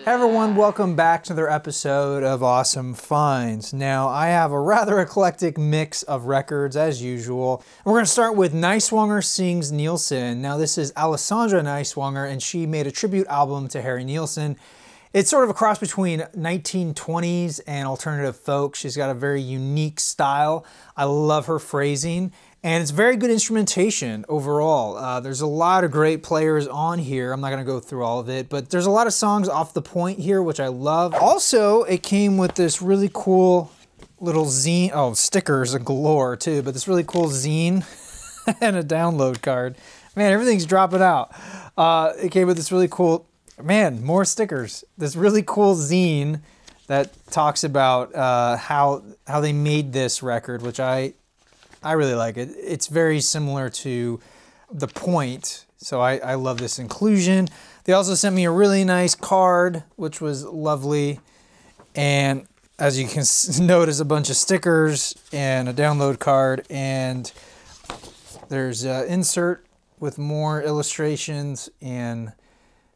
Hey everyone, welcome back to another episode of Awesome Finds. Now, I have a rather eclectic mix of records as usual. We're going to start with Niswonger Singh's Nielsen. Now, this is Alyssandra Niswonger, and she made a tribute album to Harry Nilsson. It's sort of a cross between 1920s and alternative folk. She's got a very unique style. I love her phrasing. And it's very good instrumentation overall. There's a lot of great players on here. I'm not gonna go through all of it, but there's a lot of songs off the point here, which I love. Also, it came with this really cool little zine. Oh, stickers galore too, but this really cool zine and a download card. Man, everything's dropping out. It came with this really cool, man, more stickers. This really cool zine that talks about how they made this record, which I really like it. It's very similar to The Point, so I love this inclusion. They also sent me a really nice card, which was lovely. And as you can notice, a bunch of stickers and a download card. And there's an insert with more illustrations and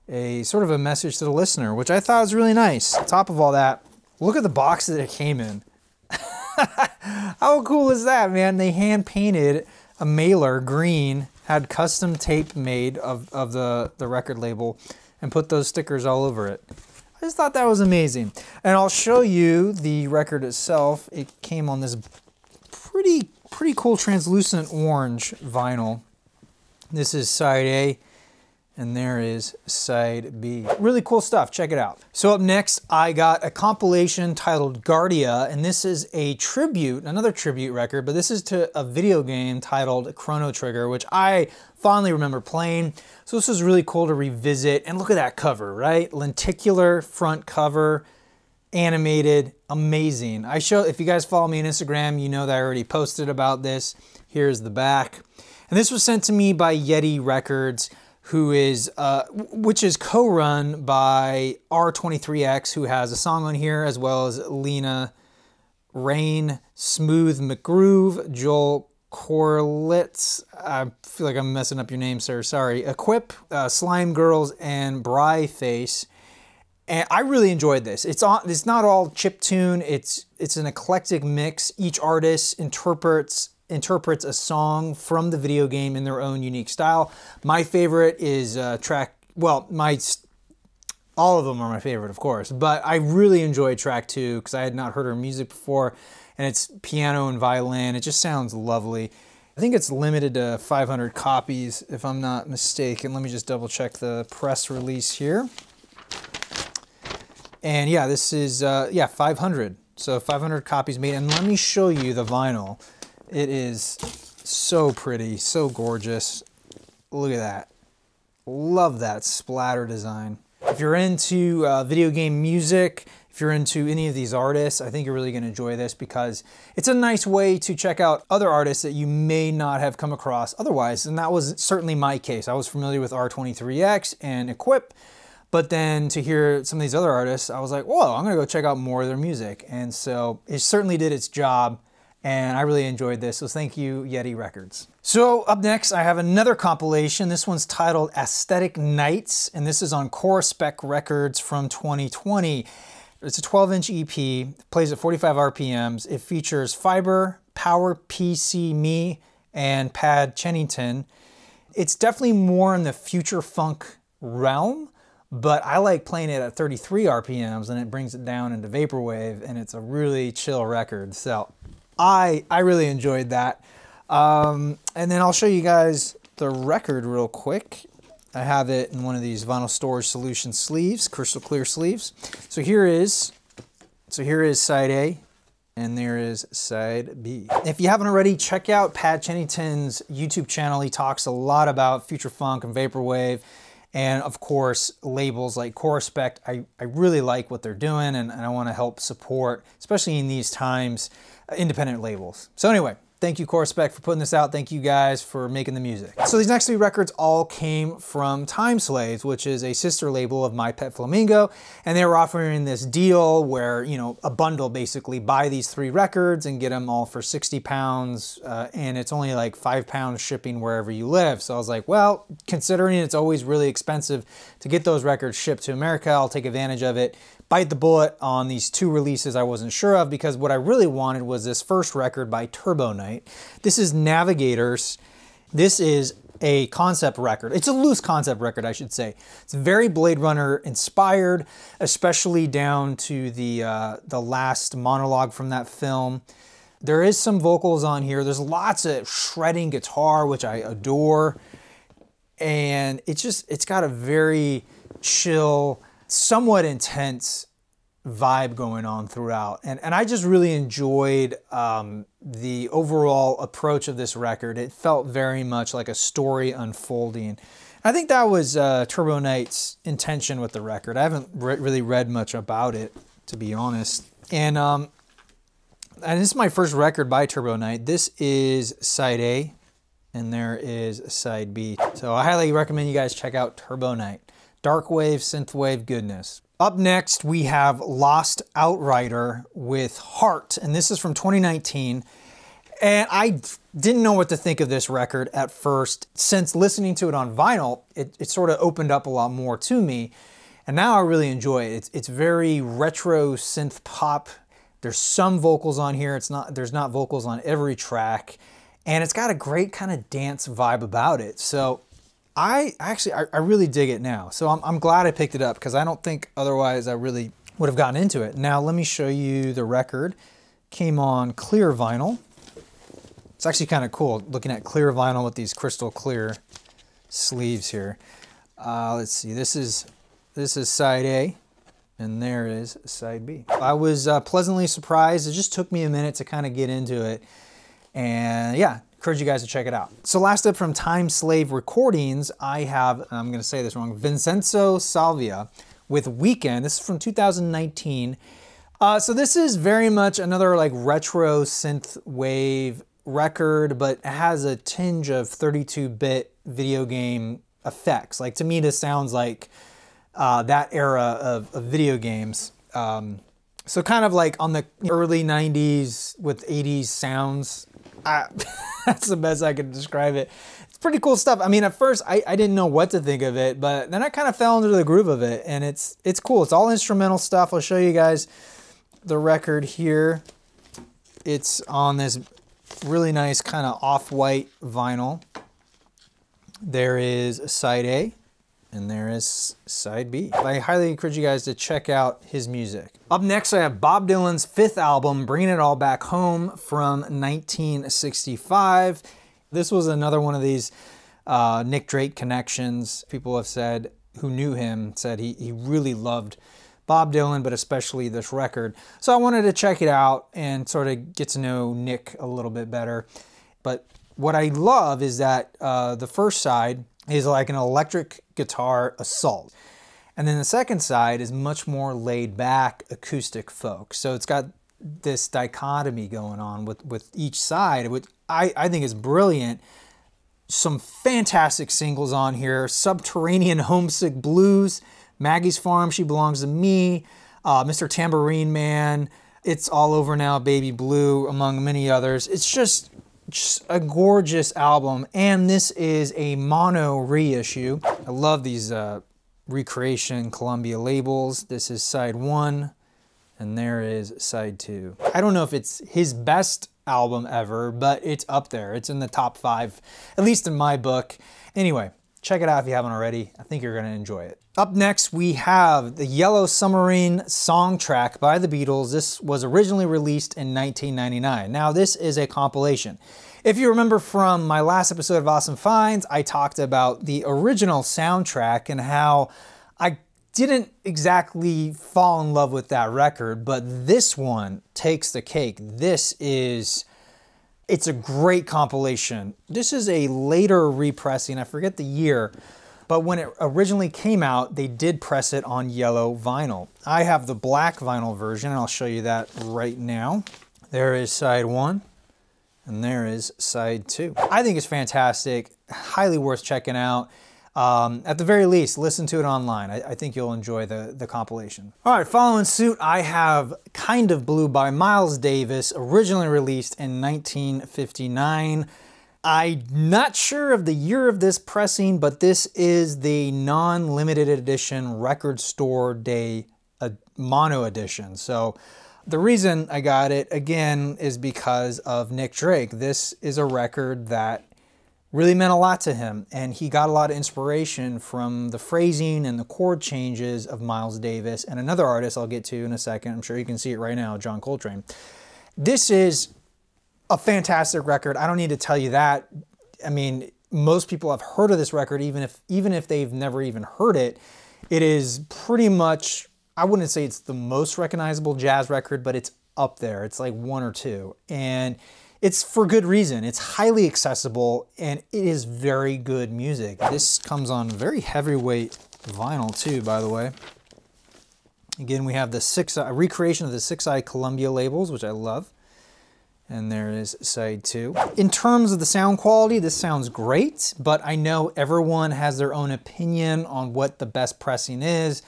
a sort of a message to the listener, which I thought was really nice. On top of all that, look at the box that it came in. How cool is that, man? They hand painted a mailer green, had custom tape made of the record label, and put those stickers all over it. I just thought that was amazing. And I'll show you the record itself. It came on this pretty cool translucent orange vinyl. This is side A. And there is side B. Really cool stuff, check it out. So up next, I got a compilation titled Guardia, and this is a tribute, another tribute record, but this is to a video game titled Chrono Trigger, which I fondly remember playing. So this was really cool to revisit, and look at that cover, right? Lenticular front cover, animated, amazing. If you guys follow me on Instagram, you know that I already posted about this. Here's the back. And this was sent to me by Yeti Records, which is co-run by R23X, who has a song on here, as well as Lena, Raine, Smooth McGroove, Joel Corelitz, I feel like I'm messing up your name, sir, sorry, Equip, Slime Girls, and Bryface. And I really enjoyed this. It's not all chiptune, it's an eclectic mix. Each artist interprets a song from the video game in their own unique style. My favorite is track, well, all of them are my favorite, of course, but I really enjoyed track 2 because I had not heard her music before, and it's piano and violin. It just sounds lovely. I think it's limited to 500 copies, if I'm not mistaken. Let me just double check the press release here. And yeah, this is, 500. So 500 copies made, and let me show you the vinyl. It is so pretty, so gorgeous. Look at that. Love that splatter design. If you're into video game music, if you're into any of these artists, I think you're really going to enjoy this because it's a nice way to check out other artists that you may not have come across otherwise. And that was certainly my case. I was familiar with R23X and Equip, but then to hear some of these other artists, I was like, whoa, I'm going to go check out more of their music. And so it certainly did its job. And I really enjoyed this, so thank you, Yeti Records. So up next, I have another compilation. This one's titled Aesthetic Nights, and this is on Corespec Records from 2020. It's a 12-inch EP, plays at 45 RPMs. It features Fibre, PowerPCME, and Pad Chennington. It's definitely more in the future funk realm, but I like playing it at 33 RPMs, and it brings it down into Vaporwave, and it's a really chill record. So I really enjoyed that. And then I'll show you guys the record real quick. I have it in one of these vinyl storage solution sleeves, crystal clear sleeves. So here is side A, and there is side B. If you haven't already, check out Pat Chennington's YouTube channel. He talks a lot about future funk and vaporwave, and of course labels like Corespec. I really like what they're doing, and I want to help support, especially in these times, independent labels. So anyway, Thank you, Corspec, for putting this out. Thank you guys for making the music. So these next 3 records all came from Time Slaves, which is a sister label of My Pet Flamingo. And they were offering this deal where, you know, a bundle basically, buy these 3 records and get them all for 60 pounds. And it's only like 5 pounds shipping wherever you live. So I was like, well, considering it's always really expensive to get those records shipped to America, I'll take advantage of it. Bite the bullet on these 2 releases I wasn't sure of, because what I really wanted was this first record by Turbo Knight. This is Navigators. This is a concept record. It's a loose concept record, I should say. It's very Blade Runner inspired, especially down to the last monologue from that film. There is some vocals on here. There's lots of shredding guitar, which I adore. And it's got a very chill, somewhat intense vibe going on throughout. And I just really enjoyed the overall approach of this record. It felt very much like a story unfolding. I think that was Turbo Knight's intention with the record. I haven't really read much about it, to be honest. And this is my first record by Turbo Knight. This is side A, and there is side B. So I highly recommend you guys check out Turbo Knight. Dark wave, synthwave goodness. Up next, we have Lost Outrider with Heart, and this is from 2019. And I didn't know what to think of this record at first. Since listening to it on vinyl, it sort of opened up a lot more to me. And now I really enjoy it. It's very retro synth pop. There's some vocals on here. There's not vocals on every track. And it's got a great kind of dance vibe about it. So I really dig it now. So I'm glad I picked it up, because I don't think otherwise I really would have gotten into it. Now let me show you the record. Came on clear vinyl. It's actually kind of cool looking at clear vinyl with these crystal clear sleeves here. Let's see, this is side A, and there is side B. I was pleasantly surprised. It just took me a minute to kind of get into it. And yeah, encourage you guys to check it out. So last up from Time Slave Recordings, I have, I'm going to say this wrong, Vincenzo Salvia with Weekend. This is from 2019. So this is very much another like retro synth wave record, but it has a tinge of 32-bit video game effects. Like, to me, this sounds like that era of video games. So kind of like on the early 90s with 80s sounds. That's the best I can describe it. It's pretty cool stuff. I mean, at first I didn't know what to think of it, but then I kind of fell into the groove of it, and it's cool. It's all instrumental stuff. I'll show you guys the record here. It's on this really nice kind of off-white vinyl. There is side A, and there is side B. I highly encourage you guys to check out his music. Up next, I have Bob Dylan's 5th album, Bringing It All Back Home, from 1965. This was another one of these Nick Drake connections. People have said, who knew him, said he really loved Bob Dylan, but especially this record. So I wanted to check it out and sort of get to know Nick a little bit better. But what I love is that the first side is like an electric guitar assault. And then the second side is much more laid back acoustic folk. So it's got this dichotomy going on with each side, which I think is brilliant. Some fantastic singles on here. Subterranean Homesick Blues, Maggie's Farm, She Belongs to Me, Mr. Tambourine Man, It's All Over Now, Baby Blue, among many others. It's just a gorgeous album, and this is a mono reissue. I love these Recreation Columbia labels. This is side 1, and there is side 2. I don't know if it's his best album ever, but it's up there. It's in the top 5, at least in my book. Anyway, check it out if you haven't already. I think you're going to enjoy it. Up next, we have the Yellow Submarine song track by the Beatles. This was originally released in 1999. Now, this is a compilation. If you remember from my last episode of Awesome Finds, I talked about the original soundtrack and how I didn't exactly fall in love with that record, but this one takes the cake. It's a great compilation. This is a later repressing, I forget the year, but when it originally came out, they did press it on yellow vinyl. I have the black vinyl version, and I'll show you that right now. There is side 1, And there is side 2. I think it's fantastic, highly worth checking out. At the very least, listen to it online. I think you'll enjoy the compilation. All right, following suit, I have Kind of Blue by Miles Davis, originally released in 1959. I'm not sure of the year of this pressing, but this is the non-limited edition record store day mono edition. So the reason I got it, again, is because of Nick Drake. This is a record that really meant a lot to him, and he got a lot of inspiration from the phrasing and the chord changes of Miles Davis and another artist I'll get to in a second. I'm sure you can see it right now, John Coltrane. This is a fantastic record. I don't need to tell you that. I mean, most people have heard of this record, even if they've never even heard it. It is pretty much, I wouldn't say it's the most recognizable jazz record, but it's up there. It's like 1 or 2. And it's for good reason. It's highly accessible and it is very good music. This comes on very heavyweight vinyl too, by the way. Again, we have the recreation of the 6i Columbia labels, which I love. And there is side 2. In terms of the sound quality, this sounds great, but I know everyone has their own opinion on what the best pressing is,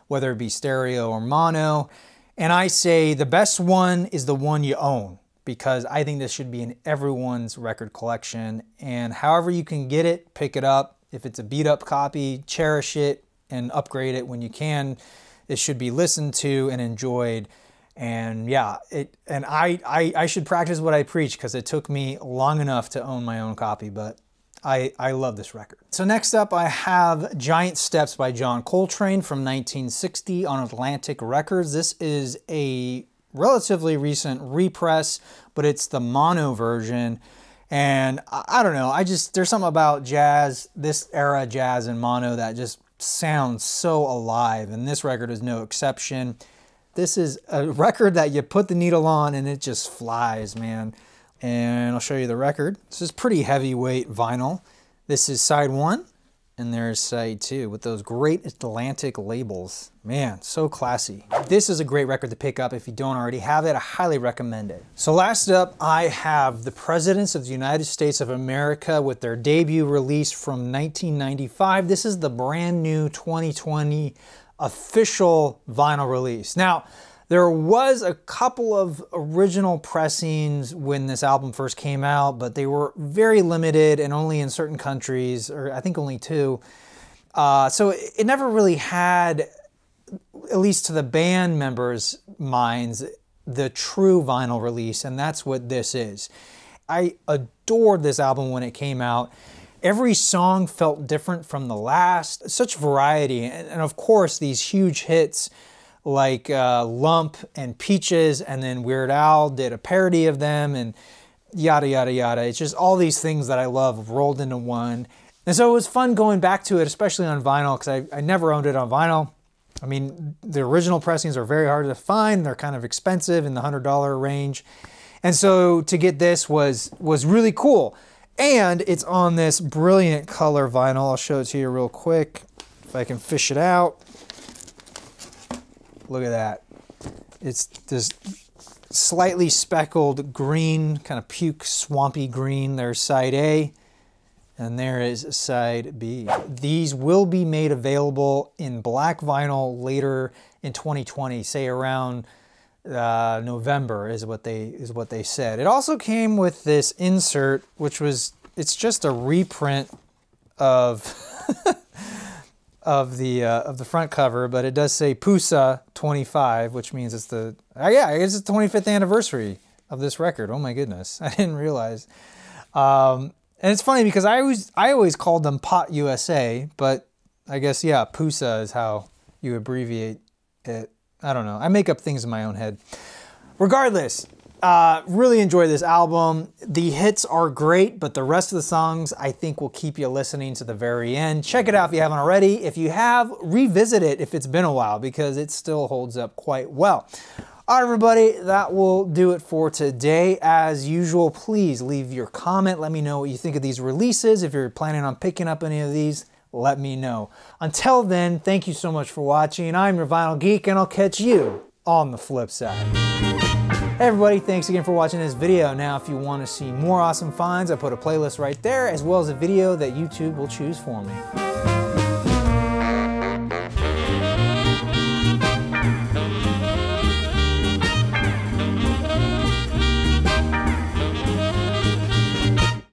whether it be stereo or mono. And I say the best one is the one you own, because I think this should be in everyone's record collection. And however you can get it, pick it up. If it's a beat up copy, cherish it and upgrade it when you can. It should be listened to and enjoyed. And yeah, I should practice what I preach, because it took me long enough to own my own copy, but I love this record. So next up, I have Giant Steps by John Coltrane from 1960 on Atlantic Records. This is a relatively recent repress, but it's the mono version. And I don't know, there's something about jazz, this era jazz and mono, that just sounds so alive, and this record is no exception. This is a record that you put the needle on and it just flies, man. And I'll show you the record. This is pretty heavyweight vinyl. This is side 1, and there's side 2 with those great Atlantic labels. Man, so classy. This is a great record to pick up if you don't already have it. I highly recommend it. So last up, I have the Presidents of the United States of America with their debut release from 1995. This is the brand new 2020 official vinyl release. Now, there was a couple of original pressings when this album first came out, but they were very limited and only in certain countries, or I think only 2. So it never really had, at least to the band members' minds, the true vinyl release, and that's what this is. I adored this album when it came out. Every song felt different from the last, such variety, and of course these huge hits like Lump and Peaches, and then Weird Al did a parody of them, and yada yada yada. It's just all these things that I love rolled into one. And so it was fun going back to it, especially on vinyl, because I never owned it on vinyl. I mean, the original pressings are very hard to find. They're kind of expensive in the $100 range. And so to get this was really cool. And it's on this brilliant color vinyl. I'll show it to you real quick if I can fish it out. Look at that. It's this slightly speckled green, kind of puke swampy green. There's side A, and there is side B. These will be made available in black vinyl later in 2020, say around November is what they said. It also came with this insert, which was, it's just a reprint of of the front cover, but it does say PUSA 25, which means it's the I guess it's the 25th anniversary of this record. Oh my goodness, I didn't realize. And it's funny because I always called them Pot USA, but I guess yeah, PUSA is how you abbreviate it. I don't know. I make up things in my own head. Regardless, really enjoy this album. The hits are great, but the rest of the songs I think will keep you listening to the very end. Check it out if you haven't already. If you have, revisit it if it's been a while, because it still holds up quite well. All right, everybody, that will do it for today. As usual, please leave your comment. Let me know what you think of these releases. If you're planning on picking up any of these, let me know. Until then, thank you so much for watching. I'm your Vinyl Geek, and I'll catch you on the flip side. Hey everybody, thanks again for watching this video. Now, if you want to see more awesome finds, I put a playlist right there, as well as a video that YouTube will choose for me.